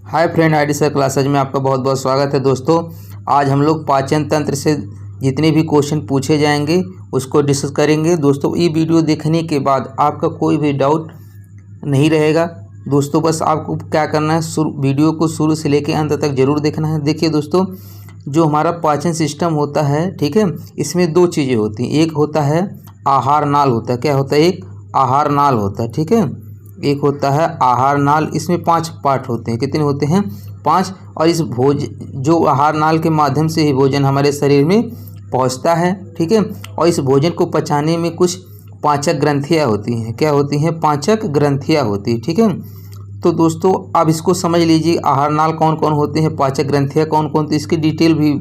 Hi friend, ID sir classes में आपका बहुत बहुत स्वागत है। दोस्तों, आज हम लोग पाचन तंत्र से जितने भी क्वेश्चन पूछे जाएंगे उसको डिस्कस करेंगे। दोस्तों, ये वीडियो देखने के बाद आपका कोई भी डाउट नहीं रहेगा। दोस्तों, बस आपको क्या करना है, वीडियो को शुरू से लेकर अंत तक जरूर देखना है। देखिए दोस्तों, जो हमारा पाचन सिस्टम होता है, ठीक है, इसमें दो चीज़ें होती हैं। एक होता है आहार नाल होता है। क्या होता है? एक आहार नाल होता है, ठीक है। एक होता है आहार नाल। इसमें 5 पार्ट होते हैं। कितने होते हैं? 5। और इस जो आहार नाल के माध्यम से ही भोजन हमारे शरीर में पहुंचता है, ठीक है। और इस भोजन को पचाने में कुछ पाचक ग्रंथियां होती हैं। क्या होती हैं? पाचक ग्रंथियां होती है, ठीक है। तो दोस्तों, आप इसको समझ लीजिए, आहार नाल कौन कौन होते हैं, पाचक ग्रंथियां कौन कौन, तो इसकी डिटेल भी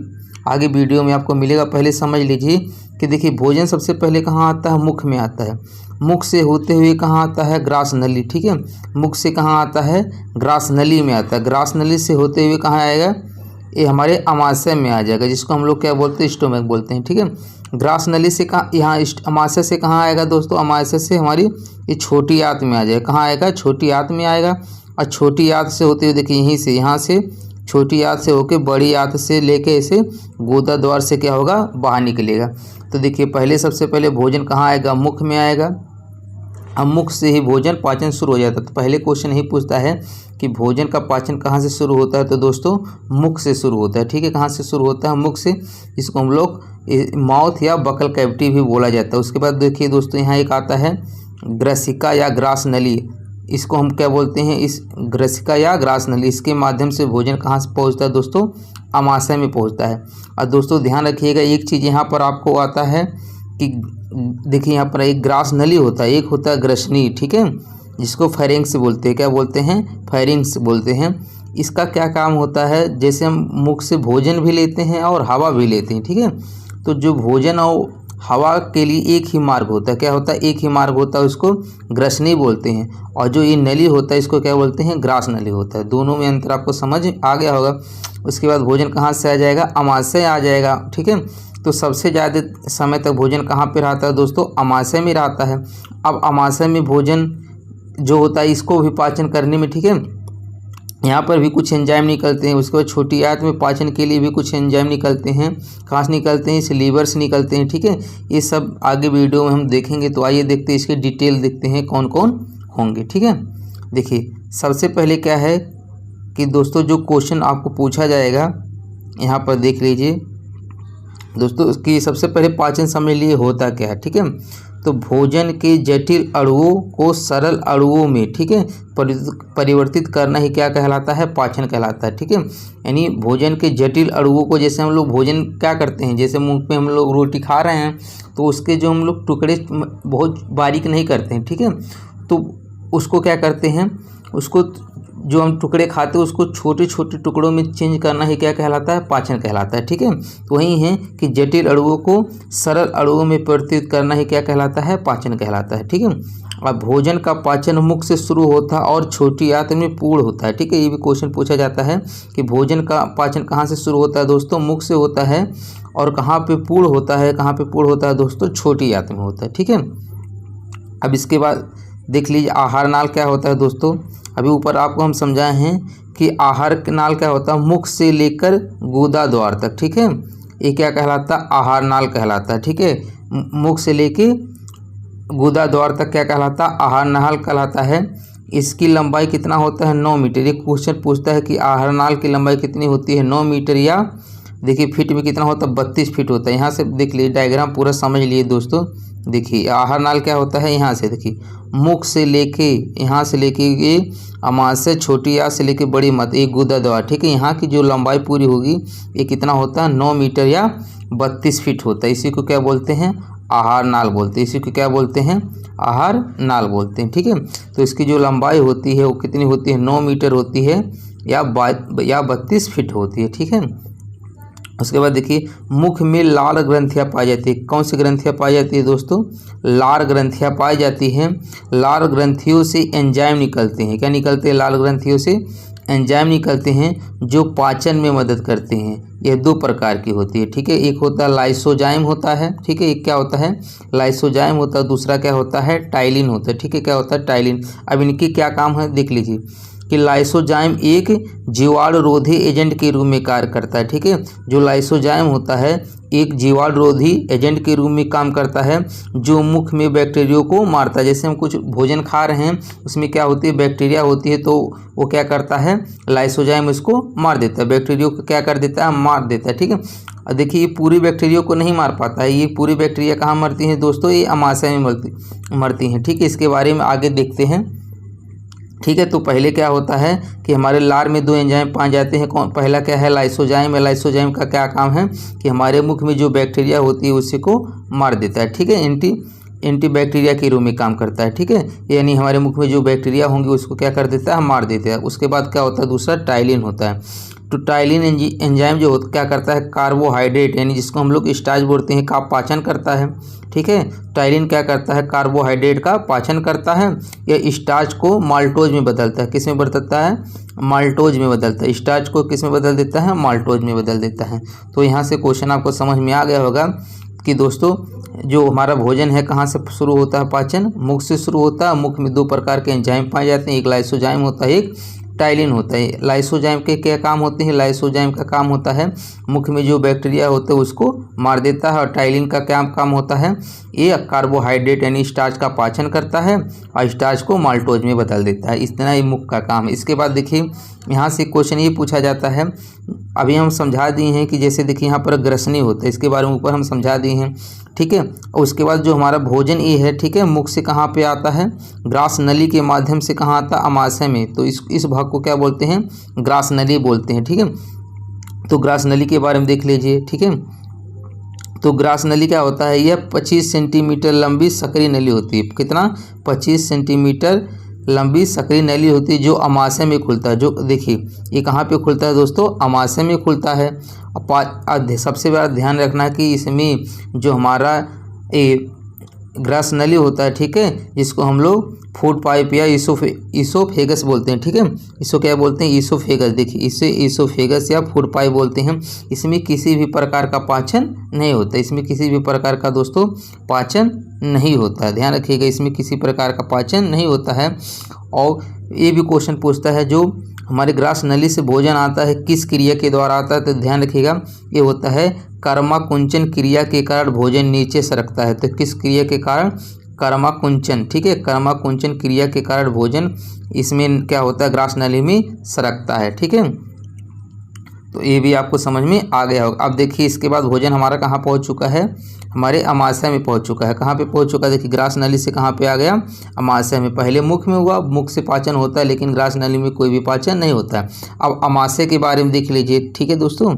आगे वीडियो में आपको मिलेगा। पहले समझ लीजिए कि देखिए, भोजन सबसे पहले कहाँ आता है? मुख में आता है। मुख से होते हुए कहाँ आता है? ग्रास नली, ठीक है। मुख से कहाँ आता है? ग्रास नली में आता है। ग्रास नली से होते हुए कहाँ आएगा? ये हमारे अमाशय में आ जाएगा, जिसको हम लोग क्या बोलते हैं? स्टोमक बोलते हैं, ठीक है। ग्रास नली से कहाँ, यहाँ अमाशय से कहाँ आएगा दोस्तों? अमाशय से हमारी ये छोटी आंत में आ जाएगा। कहाँ आएगा? छोटी आंत में आएगा। और छोटी आंत से होते हुए देखिए, यहीं से, यहाँ से छोटी आंत से होके बड़ी आंत से लेके इसे गुदा द्वार से क्या होगा? बाहर निकलेगा। तो देखिए, पहले सबसे पहले भोजन कहाँ आएगा? मुख में आएगा। अब मुख से ही भोजन पाचन शुरू हो जाता है। तो पहले क्वेश्चन ही पूछता है कि भोजन का पाचन कहाँ से शुरू होता है? तो दोस्तों, मुख से शुरू होता है, ठीक है। कहाँ से शुरू होता है? मुख से। इसको हम लोग माउथ या बकल कैविटी भी बोला जाता है। उसके बाद देखिए दोस्तों, यहाँ एक आता है ग्रसिका या ग्रास नली। इसको हम क्या बोलते हैं? इस ग्रसिका या ग्रास नली, इसके माध्यम से भोजन कहाँ से पहुँचता है दोस्तों? अमाशय में पहुँचता है। और दोस्तों ध्यान रखिएगा, एक चीज़ यहाँ पर आपको आता है कि देखिए, यहाँ पर एक ग्रास नली होता है, एक होता है ग्रसनी, ठीक है, जिसको फेरिंग्स बोलते हैं। क्या बोलते हैं? फेरिंग्स बोलते हैं। इसका क्या काम होता है? जैसे हम मुख से भोजन भी लेते हैं और हवा भी लेते हैं, ठीक है। तो जो भोजन और हवा के लिए एक ही मार्ग होता है। क्या होता है? एक ही मार्ग होता है, उसको ग्रसनी बोलते हैं। और जो ये नली होता है, इसको क्या बोलते हैं? ग्रास नली होता है। दोनों में अंतर आपको समझ आ गया होगा। उसके बाद भोजन कहाँ से आ जाएगा? अमाशय आ जाएगा, ठीक है। तो सबसे ज़्यादा समय तक भोजन कहाँ पे रहता है दोस्तों? अमाशय में रहता है। अब अमाशय में भोजन जो होता है, इसको भी पाचन करने में, ठीक है, यहाँ पर भी कुछ एंजाइम निकलते हैं। उसके बाद छोटी आंत में पाचन के लिए भी कुछ एंजाइम निकलते हैं। कहाँ से निकलते हैं? इस लीवर से निकलते हैं, ठीक है। ये सब आगे वीडियो में हम देखेंगे। तो आइए देखते हैं, इसके डिटेल देखते हैं कौन कौन होंगे, ठीक है। देखिए, सबसे पहले क्या है कि दोस्तों, जो क्वेश्चन आपको पूछा जाएगा, यहाँ पर देख लीजिए दोस्तों, कि सबसे पहले पाचन समझ लिए होता क्या है, ठीक है। तो भोजन के जटिल अणुओं को सरल अणुओं में, ठीक है, परिवर्तित करना ही क्या कहलाता है? पाचन कहलाता है, ठीक है। यानी भोजन के जटिल अणुओं को, जैसे हम लोग भोजन क्या करते हैं, जैसे मुंह पे हम लोग रोटी खा रहे हैं, तो उसके जो हम लोग टुकड़े बहुत बारीक नहीं करते हैं, ठीक है। तो उसको क्या करते हैं? उसको जो हम टुकड़े खाते हैं, उसको छोटे छोटे टुकड़ों में चेंज करना ही क्या कहलाता है? पाचन कहलाता है, ठीक है। तो वही है कि जटिल अणुओं को सरल अणुओं में परिवर्तित करना ही क्या कहलाता है? पाचन कहलाता है, ठीक है। अब भोजन का पाचन मुख से शुरू होता है और छोटी आंत में पूर्ण होता है, ठीक है। ये भी क्वेश्चन पूछा जाता है कि भोजन का पाचन कहाँ से शुरू होता है दोस्तों? मुख से होता है। और कहाँ पे पूर्ण होता है? कहाँ पे पूर्ण होता है दोस्तों? छोटी आंत में होता है, ठीक है। अब इसके बाद देख लीजिए, आहार नाल क्या होता है दोस्तों। अभी ऊपर आपको हम समझाए हैं कि आहार नाल क्या होता है? मुख से लेकर गुदा द्वार तक, ठीक है। ये क्या कहलाता है? आहार नाल कहलाता है, ठीक है। मुख से लेके गुदा द्वार तक क्या कहलाता है? आहार नाल कहलाता है। इसकी लंबाई कितना होता है? 9 मीटर। ये क्वेश्चन पूछता है कि आहार नाल की लंबाई कितनी होती है? 9 मीटर। या देखिए, फीट में कितना होता है? 32 फीट होता है। यहाँ से देख लीजिए, डायग्राम पूरा समझ लिए दोस्तों। देखिए, आहार नाल क्या होता है? यहाँ से देखिए, मुख से लेके, यहाँ से लेके ये अमाशय, छोटी आंत से लेके बड़ी मत, एक गुदा द्वार, ठीक है। यहाँ की जो लंबाई पूरी होगी, ये कितना होता है? 9 मीटर या 32 फीट होता है। इसी को क्या बोलते हैं? आहार नाल बोलते हैं। इसी को क्या बोलते हैं? आहार नाल बोलते हैं, ठीक है। तो इसकी जो लंबाई होती है वो कितनी होती है? 9 मीटर होती है या 32 फीट होती है, ठीक है। उसके बाद देखिए, मुख में लाल ग्रंथियाँ पाई जाती है। कौन सी ग्रंथियाँ पाई जाती है दोस्तों? लाल ग्रंथियाँ पाई जाती हैं। लाल ग्रंथियों से एंजाइम निकलते हैं। क्या निकलते हैं? लाल ग्रंथियों से एंजाइम निकलते हैं, जो पाचन में मदद करते हैं। यह 2 प्रकार की होती है, ठीक है। एक होता है लाइसोजाइम होता है, ठीक है। एक क्या होता है? लाइसोजाइम होता है। दूसरा क्या होता है? टाइलिन होता है, ठीक है। क्या होता है? टाइलिन। अब इनकी क्या काम है देख लीजिए। कि लाइसोजाइम एक जीवाणुरोधी एजेंट के रूप में कार्य करता है। ठीक है, जो लाइसोजाइम होता है एक जीवाणुरोधी एजेंट के रूप में काम करता है, जो मुख में बैक्टीरिया को मारता है। जैसे हम कुछ भोजन खा रहे हैं, उसमें क्या होती है, बैक्टीरिया होती है, तो वो क्या करता है, लाइसोजाइम उसको मार देता है, बैक्टीरिया को क्या कर देता है, मार देता है। ठीक है, और देखिए ये पूरी बैक्टीरिया को नहीं मार पाता है, ये पूरी बैक्टीरिया कहाँ मरती हैं दोस्तों, ये अमाशय में मरती हैं। ठीक है, इसके बारे में आगे देखते हैं। ठीक है, तो पहले क्या होता है कि हमारे लार में 2 एंजाइम पाए जाते हैं। कौन, पहला क्या है, लाइसोजाइम है। लाइसोजाइम का क्या काम है कि हमारे मुख में जो बैक्टीरिया होती है उसी को मार देता है। ठीक है, एंटीबैक्टीरिया के रूप में काम करता है। ठीक है, यानी हमारे मुख में जो बैक्टीरिया होंगे उसको क्या कर देता है, मार देता है। उसके बाद क्या होता है, दूसरा टाइलिन होता है। तो टाइलिन एंजाइम जो क्या करता है, कार्बोहाइड्रेट यानी जिसको हम लोग स्टार्च बोलते हैं का पाचन करता है। ठीक है, टाइलिन क्या करता है, कार्बोहाइड्रेट का पाचन करता है या स्टार्च को माल्टोज में बदलता है। किस में बदलता है, माल्टोज में बदलता है। स्टार्च को किस में बदल देता है, माल्टोज में बदल देता है। तो यहाँ से क्वेश्चन आपको समझ में आ गया होगा कि दोस्तों जो हमारा भोजन है कहाँ से शुरू होता है, पाचन मुख से शुरू होता है। मुख में 2 प्रकार के एंजाइम पाए जाते हैं, एक लाइसोजाइम होता है, एक टाइलिन होता है। लाइसोजाइम के क्या काम होते हैं, लाइसोजाइम का काम होता है मुख में जो बैक्टीरिया होते हैं उसको मार देता है, और टाइलिन का क्या काम होता है, ये कार्बोहाइड्रेट यानी स्टार्च का पाचन करता है और स्टार्च को माल्टोज में बदल देता है। इतना ही मुख का काम है। इसके बाद देखिए यहाँ से क्वेश्चन ये पूछा जाता है, अभी हम समझा दिए हैं कि जैसे देखिए यहाँ पर ग्रसनी होता है, इसके बारे में ऊपर हम समझा दिए हैं। ठीक है, और उसके बाद जो हमारा भोजन ये है, ठीक है, मुख से कहाँ पे आता है, ग्रास नली के माध्यम से कहाँ आता है, अमाशय में। तो इस भाग को क्या बोलते हैं, ग्रास नली बोलते हैं। ठीक है, तो ग्रास नली के बारे में देख लीजिए। ठीक है, तो ग्रास नली क्या होता है, यह 25 सेंटीमीटर लंबी सक्रिय नली होती है। कितना, 25 सेंटीमीटर लंबी सक्रिय नली होती है, जो अमाशय में खुलता है। जो देखिए ये कहाँ पे खुलता है दोस्तों, अमाशय में खुलता है। सबसे बड़ा ध्यान रखना है कि इसमें जो हमारा ग्रास नली होता है, ठीक है, जिसको हम लोग फूड पाइप या ईसोफेगस बोलते हैं। ठीक है, इसको क्या बोलते हैं, ईसोफेगस। देखिए इसे ईसोफेगस या फूड पाइप बोलते हैं। इसमें किसी भी प्रकार का पाचन नहीं होता, इसमें किसी भी प्रकार का दोस्तों पाचन नहीं होता है। ध्यान रखिएगा, इसमें किसी प्रकार का पाचन नहीं होता है। और ये भी क्वेश्चन पूछता है, जो हमारे ग्रास नली से भोजन आता है किस क्रिया के द्वारा आता है, तो ध्यान रखिएगा ये होता है कर्माकुंचन क्रिया के कारण भोजन नीचे सरकता है। तो किस क्रिया के कारण, कर्माकुंचन। ठीक है, कर्माकुंचन क्रिया के कारण भोजन इसमें क्या होता है, ग्रास नली में सरकता है। ठीक है, तो ये भी आपको समझ में आ गया होगा। अब देखिए इसके बाद भोजन हमारा कहाँ पहुँच चुका है, हमारे अमाशय में पहुँच चुका है। कहाँ पे पहुँच चुका है, देखिए ग्रास नली से कहाँ पे आ गया, अमाशय में। पहले मुख में हुआ, मुख से पाचन होता है, लेकिन ग्रास नली में कोई भी पाचन नहीं होता है। अब अमाशय के बारे में देख लीजिए। ठीक है दोस्तों,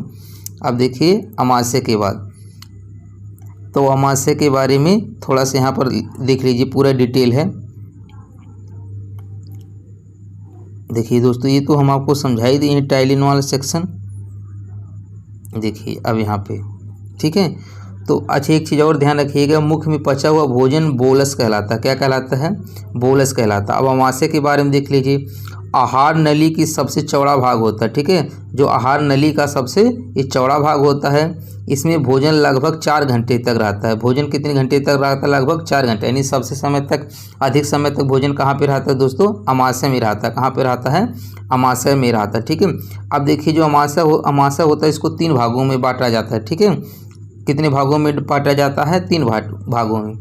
अब देखिए अमाशय के बाद, तो अमाशय के बारे में थोड़ा सा यहाँ पर देख लीजिए, पूरा डिटेल है। देखिए दोस्तों ये तो हम आपको समझा ही दिए हैं टाइलिन वाला सेक्शन। देखिए अब यहाँ पे, ठीक है, तो अच्छा एक चीज़ और ध्यान रखिएगा, मुख में पचा हुआ भोजन बोलस कहलाता है। क्या कहलाता है, बोलस कहलाता है। अब अमाशय के बारे में देख लीजिए। आहार नली की सबसे चौड़ा भाग होता है। ठीक है, जो आहार नली का सबसे ये चौड़ा भाग होता है, इसमें भोजन लगभग 4 घंटे तक रहता है। भोजन कितने घंटे तक रहता है, लगभग 4 घंटे, यानी सबसे समय तक, अधिक समय तक भोजन कहाँ पे रहता है दोस्तों, अमाशय में रहता है। कहाँ पे रहता है, अमाशय में रहता है। ठीक है, अब देखिए जो अमाशय होता है, इसको 3 भागों में बांटा जाता है। ठीक है, कितने भागों में बांटा जाता है, 3 भागों में।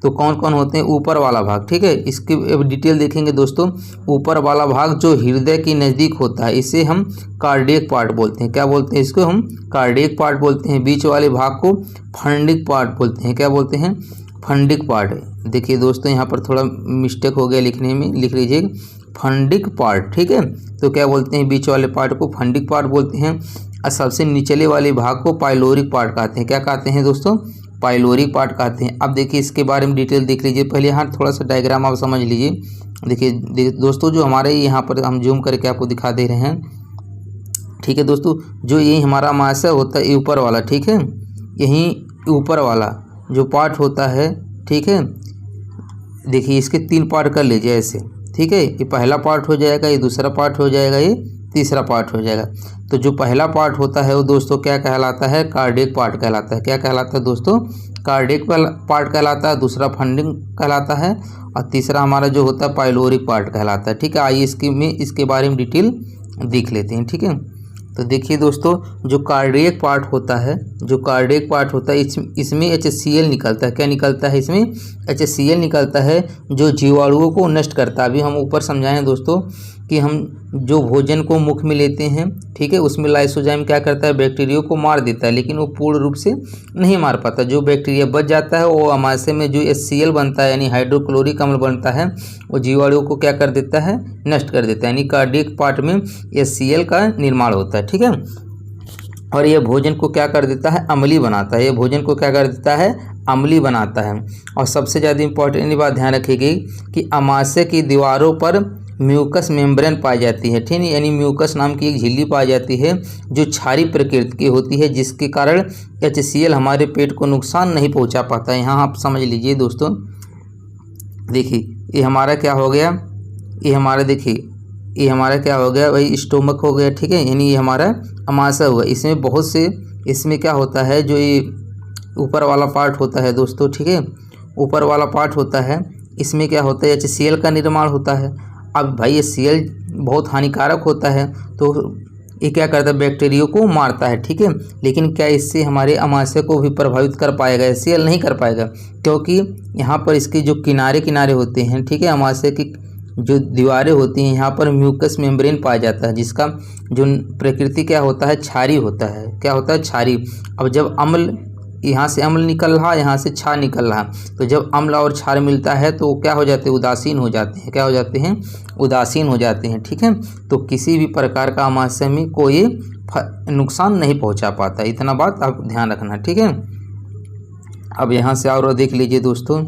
तो कौन कौन होते हैं, ऊपर वाला भाग। ठीक है, इसकी डिटेल देखेंगे दोस्तों। ऊपर वाला भाग जो हृदय के नज़दीक होता है, इसे हम कार्डियक पार्ट बोलते हैं। क्या बोलते हैं, इसको हम कार्डियक पार्ट बोलते हैं। बीच वाले भाग को फंडिक पार्ट बोलते हैं। क्या बोलते हैं, फंडिक पार्ट। देखिए दोस्तों यहाँ पर थोड़ा मिस्टेक हो गया लिखने में, लिख लीजिए फंडिक पार्ट। ठीक है, तो क्या बोलते हैं, बीच वाले पार्ट को फंडिक पार्ट बोलते हैं, और सबसे निचले वाले भाग को पाइलोरिक पार्ट कहते हैं। क्या कहते हैं दोस्तों, पाइलोरिक पार्ट कहते हैं। अब देखिए इसके बारे में डिटेल देख लीजिए। पहले यहाँ थोड़ा सा डायग्राम आप समझ लीजिए। देखिए दोस्तों, जो हमारे यहाँ पर हम जूम करके आपको दिखा दे रहे हैं। ठीक है दोस्तों, जो ये हमारा अमाशय होता है, ये ऊपर वाला। ठीक है, यहीं ऊपर वाला जो पार्ट होता है, ठीक है, देखिए इसके 3 पार्ट कर लीजिए ऐसे। ठीक है, ये पहला पार्ट हो जाएगा, ये दूसरा पार्ट हो जाएगा, ये तीसरा पार्ट हो जाएगा। तो जो पहला पार्ट होता है वो दोस्तों क्या कहलाता है, कार्डियक पार्ट कहलाता है। क्या कहलाता है दोस्तों, कार्डियक पार्ट कहलाता है। दूसरा फंडिंग कहलाता है और तीसरा हमारा जो होता है पाइलोरिक पार्ट कहलाता है। ठीक है, आइए इसके बारे में डिटेल देख लेते हैं। ठीक है, तो देखिए दोस्तों, जो कार्डियक पार्ट होता है, इसमें HCl निकलता है। क्या निकलता है, इसमें HCl निकलता है जो जीवाणुओं को नष्ट करता है। अभी हम ऊपर समझाएं दोस्तों कि हम जो भोजन को मुख में लेते हैं, ठीक है, उसमें लाइसोजाइम क्या करता है, बैक्टीरिया को मार देता है, लेकिन वो पूर्ण रूप से नहीं मार पाता। जो बैक्टीरिया बच जाता है वो अमाशय में जो HCl बनता है यानी हाइड्रोक्लोरिक अम्ल बनता है, वो जीवाणुओं को क्या कर देता है, नष्ट कर देता है। यानी कार्डियक पार्ट में HCl का निर्माण होता है। ठीक है, और यह भोजन को क्या कर देता है, अम्लीय बनाता है। ये भोजन को क्या कर देता है, अम्लीय बनाता है। और सबसे ज़्यादा इंपॉर्टेंट बात ध्यान रखिएगा कि अमाशय की दीवारों पर म्यूकस मेम्ब्रेन पाई जाती है। ठीक है, यानी म्यूकस नाम की एक झिल्ली पाई जाती है जो क्षारीय प्रकृति की होती है, जिसके कारण HCl हमारे पेट को नुकसान नहीं पहुंचा पाता है। यहाँ आप समझ लीजिए दोस्तों, देखिए ये हमारा क्या हो गया, ये हमारा देखिए ये हमारा क्या हो गया भाई, स्टोमक हो गया। ठीक है, यानी ये हमारा अमाशय हुआ। इसमें बहुत से, इसमें क्या होता है, जो ये ऊपर वाला पार्ट होता है दोस्तों, ठीक है, ऊपर वाला पार्ट होता है, इसमें क्या होता है, HCl का निर्माण होता है। अब भाई HCl बहुत हानिकारक होता है, तो ये क्या करता है, बैक्टीरिया को मारता है। ठीक है, लेकिन क्या इससे हमारे अमाशय को भी प्रभावित कर पाएगा, HCl नहीं कर पाएगा, क्योंकि यहाँ पर इसके जो किनारे होते हैं, ठीक है, अमाशय की जो दीवारें होती हैं, यहाँ पर म्यूकस मेम्ब्रेन पाया जाता है, जिसका जो प्रकृति क्या होता है, क्षारीय होता है। क्या होता है, क्षारीय। अब जब अम्ल, यहाँ से अम्ल निकल रहा, यहाँ से क्षार निकल रहा, तो जब अम्ल और क्षार मिलता है तो क्या हो जाते हैं, उदासीन हो जाते हैं। क्या हो जाते हैं, उदासीन हो जाते हैं। ठीक है, तो किसी भी प्रकार का अमाशय में कोई नुकसान नहीं पहुँचा पाता। इतना बात आप ध्यान रखना। ठीक है, अब यहाँ से और देख लीजिए दोस्तों,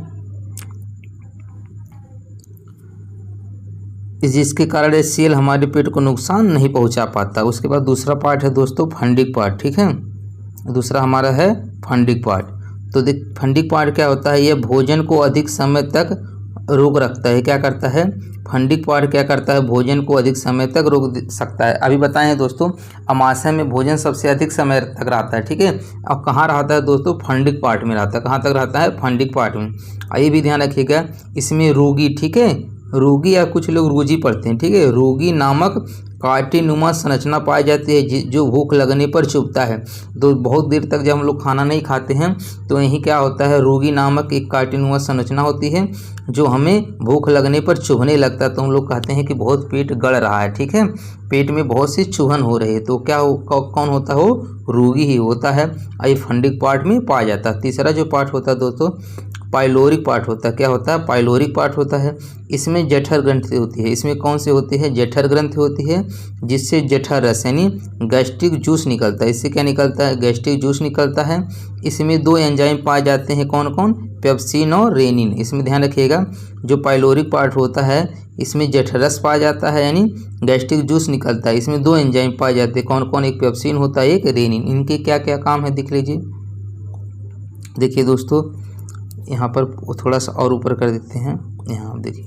जिसके कारण HCl हमारे पेट को नुकसान नहीं पहुंचा पाता। उसके बाद दूसरा पार्ट है दोस्तों फंडिक पार्ट। ठीक है, दूसरा हमारा है फंडिक पार्ट। तो देख, फंडिक पार्ट क्या होता है, यह भोजन को अधिक समय तक रोक रखता है। क्या करता है, फंडिक पार्ट क्या करता है, भोजन को अधिक समय तक रोक सकता है। अभी बताएं दोस्तों, अमाशय में भोजन सबसे अधिक समय तक रहता है। ठीक है, अब कहाँ रहता है दोस्तों, फंडिक पार्ट में रहता है। कहाँ तक रहता है, फंडिक पार्ट में। ये भी ध्यान रखिएगा, इसमें रोगी, ठीक है, रोगी या कुछ लोग रोजी पढ़ते हैं, ठीक है, रोगी नामक कांटेनुमा संरचना पाई जाती है जो भूख लगने पर चुभता है। तो बहुत देर तक जब हम लोग खाना नहीं खाते हैं तो यही क्या होता है, रोगी नामक एक कांटेनुमा संरचना होती है जो हमें भूख लगने पर चुभने लगता है। तो हम लोग कहते हैं कि बहुत पेट गड़ रहा है। ठीक है, पेट में बहुत सी चुभन हो रही है, तो क्या कौन होता है, वो रोगी ही होता है। ये फंडिक पार्ट में पाया जाता है। तीसरा जो पार्ट होता है दोस्तों, पाइलोरिक पार्ट होता है। क्या होता है, पाइलोरिक पार्ट होता है। इसमें जठर ग्रंथि होती है। इसमें कौन सी होती है, जठर ग्रंथि होती है, जिससे जठर रस यानी गैस्ट्रिक जूस निकलता है। इससे क्या निकलता है, गैस्ट्रिक जूस निकलता है। इसमें दो एंजाइम पाए जाते हैं, कौन कौन, पेप्सिन और रेनिन। इसमें ध्यान रखिएगा, जो पाइलोरिक पार्ट होता है इसमें जठर रस पाया जाता है यानी गैस्ट्रिक जूस निकलता है। इसमें दो एंजाइम पाए जाते हैं, कौन कौन, एक पेप्सिन होता है, एक रेनिन। इनके क्या क्या काम है देख लीजिए। देखिए दोस्तों, यहाँ पर थोड़ा सा और ऊपर कर देते हैं। यहाँ देखिए,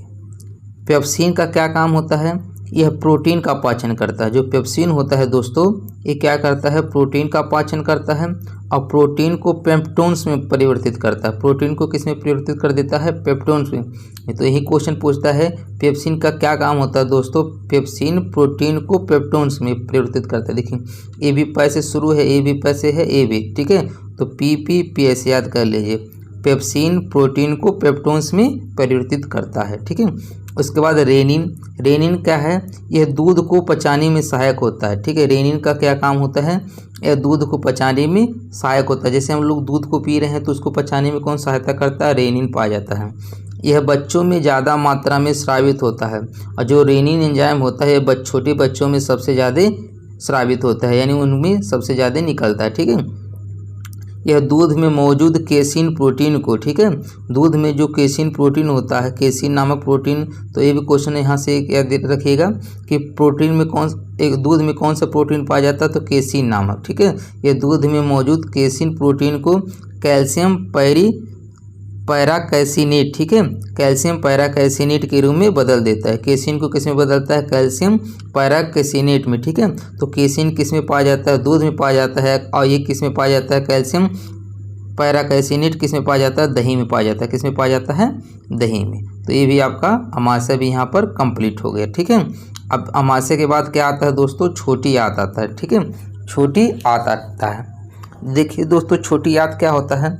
पेप्सिन का क्या काम होता है, यह प्रोटीन का पाचन करता है। जो पेप्सिन होता है दोस्तों, ये क्या करता है, प्रोटीन का पाचन करता है और प्रोटीन को पेप्टोन्स में परिवर्तित करता है। प्रोटीन को किस में परिवर्तित कर देता है, पेप्टोन्स में। तो यही क्वेश्चन पूछता है, पेप्सिन का क्या काम होता है दोस्तों, पेप्सिन प्रोटीन को पेप्टोन्स में परिवर्तित करता है। देखिए, ए भी पैसे शुरू है, ए भी पैसे है, ए भी, ठीक है, तो PPPS याद कर लीजिए। पेप्सिन प्रोटीन को पेप्टोन्स में परिवर्तित करता है। ठीक है, उसके बाद रेनिन। रेनिन क्या है, यह दूध को पचाने में सहायक होता है। ठीक है, रेनिन का क्या काम होता है, यह दूध को पचाने में सहायक होता है। जैसे हम लोग दूध को पी रहे हैं तो उसको पचाने में कौन सहायता करता है, रेनिन पाया जाता है। यह बच्चों में ज़्यादा मात्रा में स्रावित होता है, और जो रेनिन एंजाइम होता है यह छोटे बच्चों में सबसे ज़्यादा स्रावित होता है, यानी उनमें सबसे ज़्यादा निकलता है। ठीक है, यह दूध में मौजूद केसिन प्रोटीन को, ठीक है, दूध में जो केसिन प्रोटीन होता है, केसिन नामक प्रोटीन, तो ये भी क्वेश्चन यहाँ से याद रखिएगा कि प्रोटीन में दूध में कौन सा प्रोटीन पाया जाता है, तो केसिन नामक। ठीक है, यह दूध में मौजूद केसिन प्रोटीन को कैल्शियम पैराकैसिनेट, ठीक है, कैल्शियम पैराकैसिनेट के रूप में बदल देता है। केसिन को किस में बदलता है? कैल्शियम पैराकैसिनेट में, ठीक है। तो केसिन किस में पाया जाता है? दूध में पाया जाता है। और ये किस में पाया जाता है? कैल्शियम पैराकैसिनेट किस में पाया जाता है? दही में पाया जाता है। किस में पाया जाता है? दही में। तो ये भी आपका अमाशय भी यहाँ पर कंप्लीट हो गया, ठीक है। अब अमाशय के बाद क्या आता है दोस्तों? छोटी आंत आता है, ठीक है, छोटी आंत आता है। देखिए दोस्तों, छोटी आंत क्या होता है?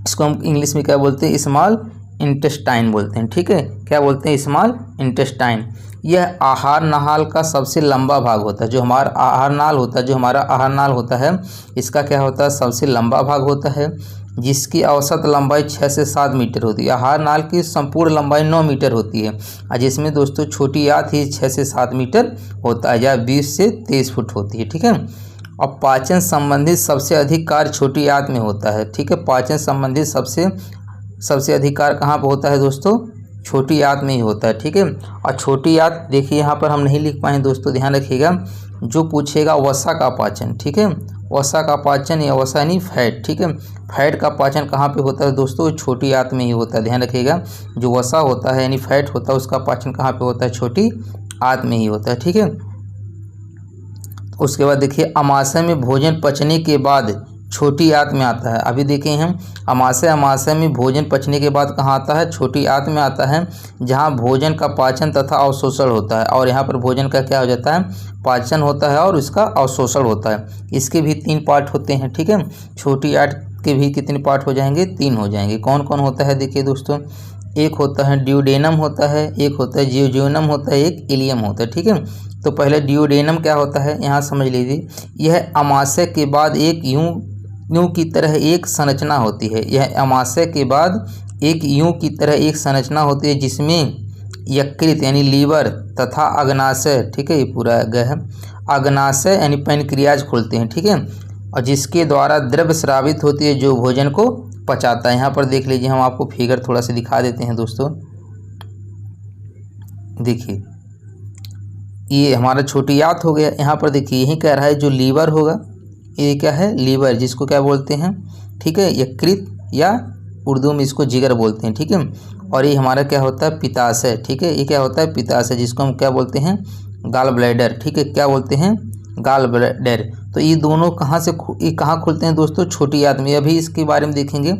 इसको हम इंग्लिश में क्या बोलते हैं? स्मॉल इंटेस्टाइन बोलते हैं, ठीक है। क्या बोलते हैं? Small intestine. यह आहार नाल का सबसे लंबा भाग होता है। जो हमारा आहार नाल होता है, जो हमारा आहार नाल होता है, इसका क्या होता है? सबसे लंबा भाग होता है, जिसकी औसत लंबाई 6 से 7 मीटर होती है। आहार नाल की संपूर्ण लंबाई 9 मीटर होती है, और जिसमें दोस्तों छोटी आंत ही 6 से 7 मीटर होता है, या 20 से 23 फुट होती है, ठीक है। और पाचन संबंधित सबसे अधिक कार्य छोटी आंत में होता है, ठीक है। पाचन संबंधित सबसे अधिक कार्य कहाँ पर होता है दोस्तों? छोटी आंत में ही होता है, ठीक है। और छोटी आंत देखिए यहाँ पर हम नहीं लिख पाए दोस्तों, ध्यान रखिएगा। जो पूछेगा वसा का पाचन, ठीक है, वसा का पाचन, या वसा यानी फैट, ठीक है। फैट का पाचन कहाँ पे होता है दोस्तों? छोटी आंत में ही होता है, ध्यान रखिएगा। जो वसा होता है यानी फैट होता है, उसका पाचन कहाँ पे होता है? छोटी आंत में ही होता है, ठीक है। उसके बाद देखिए, अमाशय में भोजन पचने के बाद छोटी आंत में आता है। अभी देखें हम, अमाशय में भोजन पचने के बाद कहाँ आता है? छोटी आंत में आता है, जहाँ भोजन का पाचन तथा अवशोषण होता है। और यहाँ पर भोजन का क्या हो जाता है? पाचन होता है और इसका अवशोषण होता है। इसके भी 3 पार्ट होते हैं, ठीक है। छोटी आंत के भी कितने पार्ट हो जाएंगे? 3 हो जाएंगे। कौन कौन होता है? देखिए दोस्तों, एक होता है ड्यूडेनम होता है, एक होता है जियोजेनम होता है, एक इलियम होता है, ठीक है। तो पहले ड्यूडेनम क्या होता है, यहाँ समझ लीजिए। यह अमाशय के बाद एक यूं की तरह एक संरचना होती है। यह अमाशय के बाद एक यूं की तरह एक संरचना होती है, जिसमें यकृत यानी लीवर तथा अग्नाशय, ठीक है, ये पूरा गया है, अग्नाशय यानी पैनक्रियाज खुलते हैं, ठीक है। और जिसके द्वारा द्रव्य स्रावित होती है, जो भोजन को पचाता है। यहाँ पर देख लीजिए, हम आपको फिगर थोड़ा सा दिखा देते हैं दोस्तों। देखिए, ये हमारा छोटी आंत हो गया। यहाँ पर देखिए, यही कह रहा है जो लीवर होगा, ये क्या है? लीवर, जिसको क्या बोलते हैं? ठीक है, यकृत, या उर्दू में इसको जिगर बोलते हैं, ठीक है। और ये हमारा क्या होता है? पित्ताशय, ठीक है। ये क्या होता है? पित्ताशय, जिसको हम क्या बोलते हैं? गाल ब्लैडर, ठीक है। क्या बोलते हैं? Gall bladder. तो ये दोनों कहाँ खुलते हैं दोस्तों? छोटी आंत में। अभी इसके बारे में देखेंगे,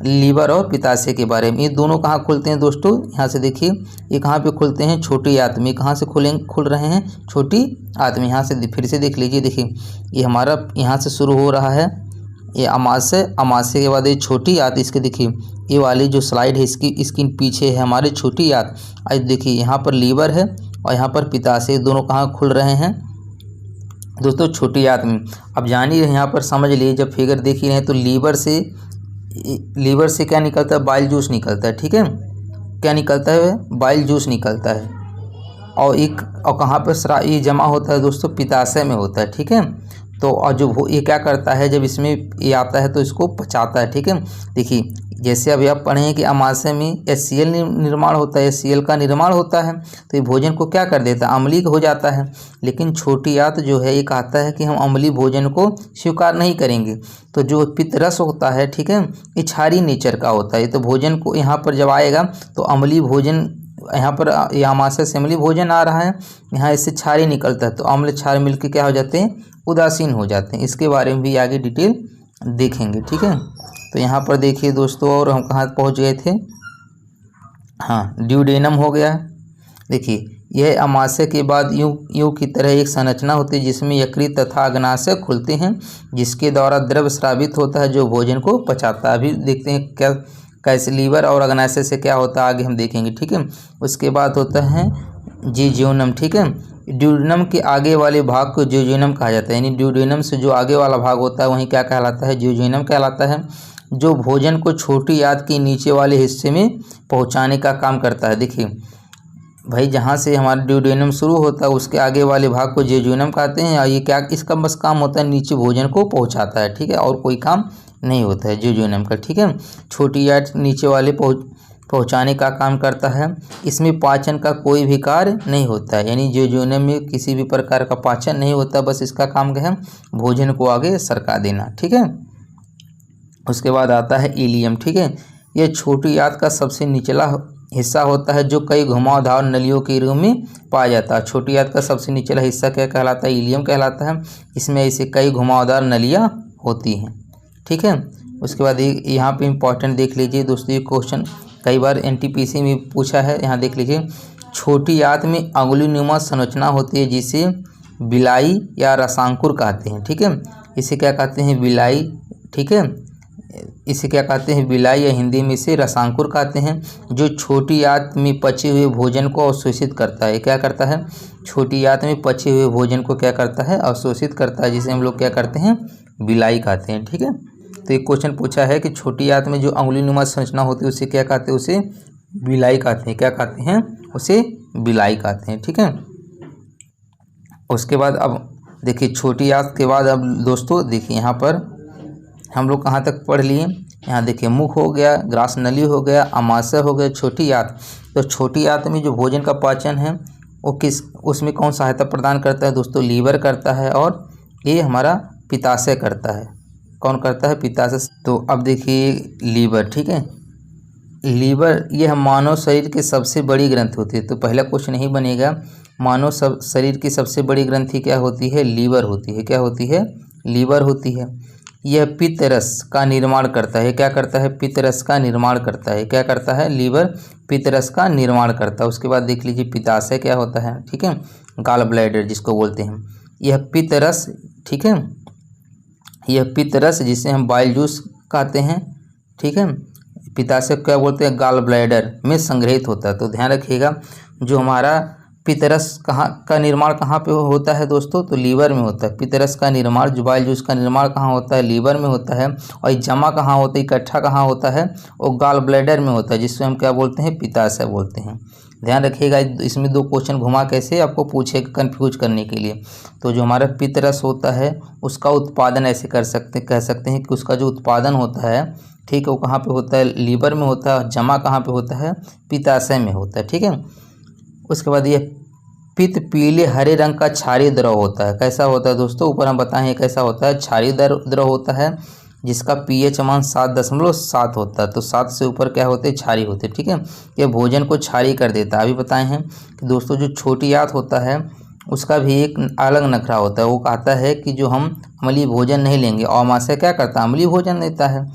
लीवर और पित्ताशय के बारे में। ये दोनों कहाँ खुलते हैं दोस्तों? यहाँ से देखिए, ये कहाँ पे खुलते हैं? छोटी आंत में। कहाँ से खुल रहे हैं? छोटी आंत में। यहाँ से फिर से देख लीजिए, देखिए ये हमारा यहाँ से शुरू हो रहा है, ये अमाशय के बाद ये छोटी आंत। इसके देखिए, ये वाली जो स्लाइड है इसकी पीछे है हमारे छोटी आंत। आज देखिए, यहाँ पर लीवर है और यहाँ पर पित्ताशय, दोनों कहाँ खुल रहे हैं दोस्तों? छोटी आंत में। अब जानिए, यहाँ पर समझ लिए, जब फिगर देख ही रहे हैं, तो लीवर से क्या निकलता है? बाइल जूस निकलता है, ठीक है। क्या निकलता है? बाइल जूस निकलता है। और कहाँ पर ये जमा होता है दोस्तों? पित्ताशय में होता है, ठीक है। तो और जो ये क्या करता है, जब इसमें ये आता है तो इसको पचाता है, ठीक है। देखिए, जैसे अभी आप पढ़े हैं कि अमाशय में HCl निर्माण होता है, HCl का निर्माण होता है, तो ये भोजन को क्या कर देता है? अम्लीय हो जाता है। लेकिन छोटी आंत जो है, ये कहता है कि हम अम्लीय भोजन को स्वीकार नहीं करेंगे। तो जो पित्तरस होता है, ठीक है, ये क्षारीय नेचर का होता है। तो भोजन को यहाँ पर जब आएगा तो अम्लीय भोजन, यहाँ पर यह अमाशय से अम्लीय भोजन आ रहा है, यहाँ इससे क्षारीय निकलता है, तो अम्ल क्षार मिलकर क्या हो जाते हैं? उदासीन हो जाते हैं। इसके बारे में भी आगे डिटेल देखेंगे, ठीक है। तो यहाँ पर देखिए दोस्तों, और हम कहाँ पहुँच गए थे? हाँ, ड्यूडेनम हो गया। देखिए, यह अमाशय के बाद यूं की तरह एक संरचना होती है, जिसमें यकृत तथा अग्नाशय खुलते हैं, जिसके द्वारा द्रव्य स्रावित होता है, जो भोजन को पचाता है। अभी देखते हैं कैसे लीवर और अग्नाशय से क्या होता है, आगे हम देखेंगे, ठीक है। उसके बाद होता है जियोजेनम, ठीक है। ड्यूडेनम के आगे वाले भाग को जियोजेनम कहा जाता है, यानी ड्यूडेनम से जो आगे वाला भाग होता है वहीं क्या कहलाता है? जियोजेनम कहलाता है, जो भोजन को छोटी आंत के नीचे वाले हिस्से में पहुंचाने का काम करता है। देखिए भाई, जहाँ से हमारा ड्यूडेनम शुरू होता है उसके आगे वाले भाग को जियोजेनम कहते हैं, और ये क्या, इसका बस काम होता है नीचे भोजन को पहुँचाता है, ठीक है, और कोई काम नहीं होता है जियोजेनम का, ठीक है। छोटी आंत नीचे वाले पहुंचाने का काम करता है। इसमें पाचन का कोई भी कार्य नहीं होता है, यानी जियोजेनम में किसी भी प्रकार का पाचन नहीं होता, बस इसका काम क्या है? भोजन को आगे सरका देना, ठीक है। उसके बाद आता है इलियम, ठीक है। यह छोटी आंत का सबसे निचला हिस्सा होता है जो कई घुमावदार नलियों के रूप में पाया जाता है। छोटी आंत का सबसे निचला हिस्सा क्या कहलाता है? इलियम कहलाता है। इसमें ऐसे कई घुमावदार नलियाँ होती हैं। ठीक है, उसके बाद यहाँ पे इम्पॉर्टेंट देख लीजिए दोस्तों, ये क्वेश्चन कई बार एनटीपीसी में पूछा है। यहाँ देख लीजिए, छोटी आंत में अंगुलीनुमा संरचना होती है जिसे बिलाई या रसांकुर कहते हैं। ठीक है, इसे क्या कहते हैं? बिलाई। ठीक है, इसे क्या कहते हैं? बिलाई, या हिंदी में इसे रसांकुर कहते हैं, जो छोटी आंत में पचे हुए भोजन को अवशोषित करता है। क्या करता है? छोटी आंत में पचे हुए भोजन को क्या करता है? अवशोषित करता है, जिसे हम लोग क्या करते हैं? बिलाई कहते हैं। ठीक है, तो एक क्वेश्चन पूछा है कि छोटी आंत में जो अंगुलीनुमा संरचना होती है उसे क्या कहते हैं? उसे बिलाई कहते हैं। क्या कहते हैं? उसे बिलाई कहते हैं। ठीक है, उसके बाद अब देखिए, छोटी आंत के बाद अब दोस्तों देखिए, यहाँ पर हम लोग कहाँ तक पढ़ लिए? यहाँ देखिए, मुख हो गया, ग्रास नली हो गया, अमाशय हो गया, छोटी आंत। तो छोटी आंत में जो भोजन का पाचन है वो उसमें कौन सहायता प्रदान करता है दोस्तों? लीवर करता है, और ये हमारा पित्ताशय करता है। कौन करता है? पित्ताशय। तो अब देखिए लीवर। ठीक है, लीवर यह मानव शरीर की सबसे बड़ी ग्रंथि होती है। तो पहला क्वेश्चन यही बनेगा, मानव शरीर की सबसे बड़ी ग्रंथि क्या होती है? लीवर होती है। क्या होती है? लीवर होती है। यह पित्त रस का निर्माण करता है। क्या करता है? पित्त रस का निर्माण करता है। क्या करता है? लीवर पित्त रस का निर्माण करता है। उसके बाद देख लीजिए, पित्ताशय क्या होता है? ठीक है, गॉल ब्लैडर जिसको बोलते हैं, यह पित्त रस। ठीक है, यह पित्त रस जिसे हम बाइल जूस कहते हैं। ठीक है, पित्ताशय क्या बोलते हैं? गॉल ब्लैडर में संग्रहित होता है। तो ध्यान रखिएगा, जो हमारा पित्तरस कहाँ का निर्माण कहाँ पे होता है दोस्तों? तो लीवर में होता है। पित्तरस का निर्माण, जो बाइल जूस का निर्माण कहाँ होता है? लीवर में होता है। और ये जमा कहाँ होता है, इकट्ठा कहाँ होता है? वो गॉल ब्लैडर में होता है, जिसको हम क्या बोलते हैं? पित्ताशय बोलते हैं। ध्यान रखिएगा, इसमें दो क्वेश्चन घुमा कैसे आपको पूछेगा कन्फ्यूज करने के लिए। तो जो हमारा पित्तरस होता है उसका उत्पादन ऐसे कह सकते हैं कि उसका जो उत्पादन होता है, ठीक है, वो कहाँ पे होता है? लीवर में होता है। जमा कहाँ पे होता है? पित्ताशय में होता है। ठीक है, उसके बाद ये पित्त पीले हरे रंग का क्षारीय द्रव होता है। कैसा होता है दोस्तों? ऊपर हम बताएं कैसा होता है। क्षारीय द्रव होता है, जिसका pH मान 7.7 होता है। तो 7 से ऊपर क्या होते हैं? क्षारीय होते हैं। ठीक है, यह भोजन को क्षारीय कर देता है। अभी बताए हैं कि दोस्तों जो छोटी आंत होता है उसका भी एक अलग नखरा होता है। वो कहता है कि जो हम अम्लीय भोजन नहीं लेंगे, और अमाशय क्या करता है? अम्लीय भोजन देता है।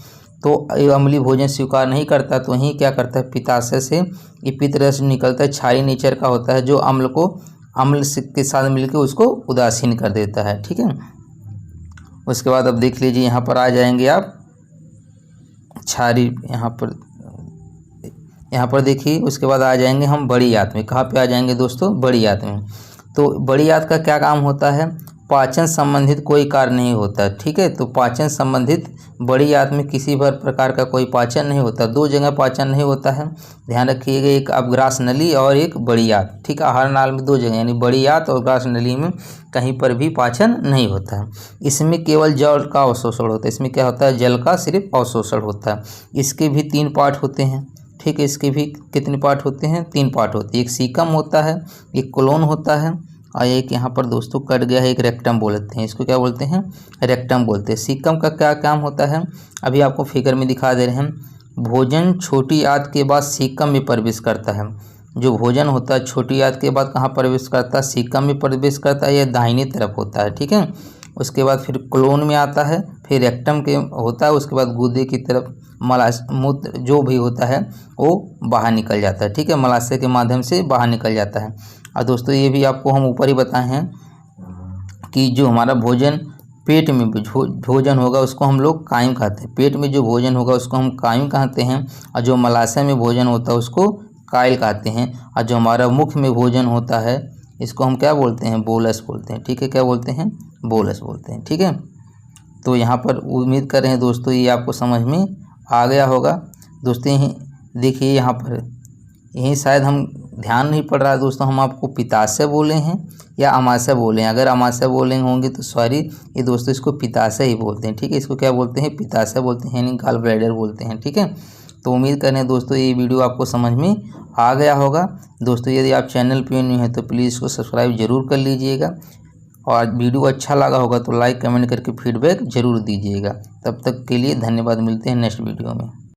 तो अम्लीय भोजन स्वीकार नहीं करता, तो वहीं क्या करता है? पित्ताशय से ये पित्त रस निकलता है, क्षारीय नेचर का होता है, जो अम्ल के साथ मिलकर उसको उदासीन कर देता है। ठीक है, उसके बाद अब देख लीजिए, यहाँ पर आ जाएंगे आप क्षारीय। यहाँ पर देखिए, उसके बाद आ जाएंगे हम बड़ी आंत में। कहाँ पे आ जाएंगे दोस्तों? बड़ी आंत में। तो बड़ी आंत का क्या काम होता है? पाचन संबंधित कोई कार्य नहीं होता। ठीक है, तो पाचन संबंधित बड़ी आंत में किसी भी प्रकार का कोई पाचन नहीं होता। दो जगह पाचन नहीं होता है, ध्यान रखिएगा, एक अपग्रास नली और एक बड़ी आंत। ठीक है, आहार नाल में दो जगह, यानी बड़ी आंत और ग्रास नली में कहीं पर भी पाचन नहीं होता है। इसमें केवल जल का अवशोषण होता है। इसमें क्या होता है? जल का सिर्फ अवशोषण होता है। इसके भी 3 पार्ट होते हैं। ठीक है, इसके भी कितने पार्ट होते हैं? 3 पार्ट होते हैं। एक सीकम होता है, एक कोलोन होता है, और एक यहाँ पर दोस्तों कट गया है, एक रेक्टम बोलते हैं। इसको क्या बोलते हैं? रेक्टम बोलते हैं। सीकम का क्या काम होता है? अभी आपको फिगर में दिखा दे रहे हैं। भोजन छोटी आंत के बाद सीकम में प्रवेश करता है। जो भोजन होता है छोटी आंत के बाद कहाँ प्रवेश करता है? सीकम में प्रवेश करता है। यह दाहिनी तरफ होता है। ठीक है, उसके बाद फिर कोलोन में आता है, फिर रेक्टम के होता है, उसके बाद गुदे की तरफ मूत्र जो भी होता है वो बाहर निकल जाता है। ठीक है, मलाशय के माध्यम से बाहर निकल जाता है। और दोस्तों ये भी आपको हम ऊपर ही बताए हैं कि जो हमारा भोजन पेट में भोजन होगा उसको हम लोग कायम कहते हैं। पेट में जो भोजन होगा उसको हम कायम कहते हैं, और जो मलाशय में भोजन होता है उसको कायल कहते हैं। और जो हमारा मुख में भोजन होता है इसको हम क्या बोलते हैं? बोलस बोलते हैं। ठीक है, क्या बोलते हैं? बोलस बोलते हैं। ठीक है, तो यहाँ पर उम्मीद कर रहे हैं दोस्तों ये आपको समझ में आ गया होगा। दोस्तों यहीं देखिए, यहाँ पर यहीं शायद हम ध्यान नहीं पड़ रहा है दोस्तों, हम आपको पित्ताशय बोले हैं या अमाशय बोले हैं। अगर अमाशय बोले होंगे तो सॉरी, ये दोस्तों इसको पित्ताशय ही बोलते हैं। ठीक है, इसको क्या बोलते हैं? पित्ताशय बोलते हैं, यानी गॉल ब्लैडर बोलते हैं। ठीक है, तो उम्मीद कर रहे हैं दोस्तों ये वीडियो आपको समझ में आ गया होगा। दोस्तों यदि आप चैनल पर न्यू हैं तो प्लीज़ इसको सब्सक्राइब जरूर कर लीजिएगा, और वीडियो अच्छा लगा होगा तो लाइक कमेंट करके फीडबैक जरूर दीजिएगा। तब तक के लिए धन्यवाद, मिलते हैं नेक्स्ट वीडियो में।